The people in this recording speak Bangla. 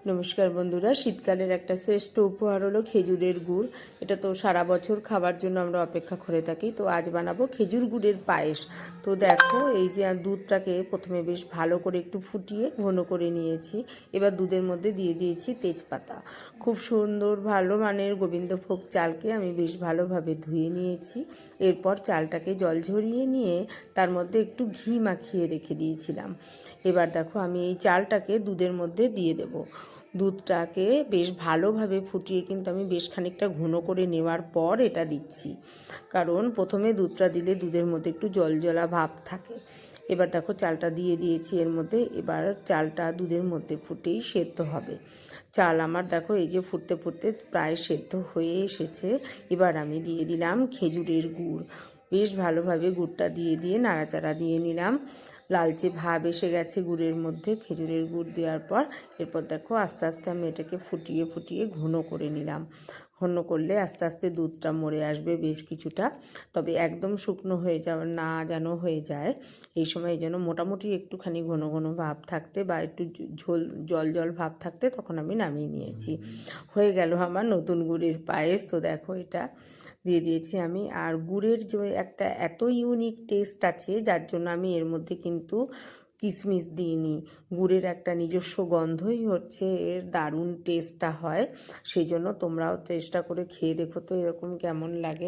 নমস্কার বন্ধুরা, শীতকালের একটা শ্রেষ্ঠ উপহার হলো খেজুরের গুড়। এটা তো সারা বছর খাবার জন্য আমরা অপেক্ষা করে থাকি। তো আজ বানাবো খেজুর গুড়ের পায়েস। তো দেখো, এই যে দুধটাকে প্রথমে বেশ ভালো করে একটু ফুটিয়ে ঘন করে নিয়েছি। এবার দুধের মধ্যে দিয়ে দিয়েছি তেজপাতা। খুব সুন্দর ভালো মানের গোবিন্দভোগ চালকে আমি বেশ ভালোভাবে ধুয়ে নিয়েছি। এরপর চালটাকে জল ঝরিয়ে নিয়ে তার মধ্যে একটু ঘি মাখিয়ে রেখে দিয়েছিলাম। এবার দেখো, আমি এই চালটাকে দুধের মধ্যে দিয়ে দেব। দুধটাকে বেশ ভালোভাবে ফুটিয়ে কিন্তু আমি বেশ খানিকটা ঘন করে নেওয়ার পর এটা দিচ্ছি, কারণ প্রথমে দুধটা দিলে দুধের মধ্যে একটু জলজলা ভাব থাকে। এবার দেখো, চালটা দিয়ে দিয়েছি এর মধ্যে। এবার চালটা দুধের মধ্যে ফুটেই সেদ্ধ হবে। চাল আমার দেখো এই যে ফুটতে ফুটতে প্রায় সেদ্ধ হয়ে এসেছে। এবার আমি দিয়ে দিলাম খেজুরের গুড়। বেশ ভালোভাবে গুড়টা দিয়ে নাড়াচাড়া দিয়ে নিলাম। লালচে ভাব এসে গেছে গুড়ের মধ্যে খেজুরের গুড় দেওয়ার পর। এরপর দেখো, আস্তে আস্তে আমি এটাকে ফুটিয়ে ফুটিয়ে ঘন করে নিলাম। ঘন করলে আস্তে আস্তে দুধটা মরে আসবে বেশ কিছুটা, তবে একদম শুকনো হয়ে যাওয়ার না যেন হয়ে যায়। এই সময় যেন মোটামুটি একটুখানি ঘন ঘন ভাব থাকতে বা একটু ঝোল জল জল ভাব থাকতে তখন আমি নামিয়ে নিয়েছি। হয়ে গেল আমার নতুন গুড়ের পায়েস। তো দেখো, এটা দিয়ে দিয়েছি আমি। আর গুড়ের যে একটা এত ইউনিক টেস্ট আছে, যার জন্য আমি এর মধ্যে কিন্তু কিশমিশ দিইনি। গুড়ের একটা নিজস্ব গন্ধই হচ্ছে এর দারুণ টেস্টটা হয়। সেই জন্য তোমরাও চেষ্টা করে খেয়ে দেখো তো এরকম কেমন লাগে।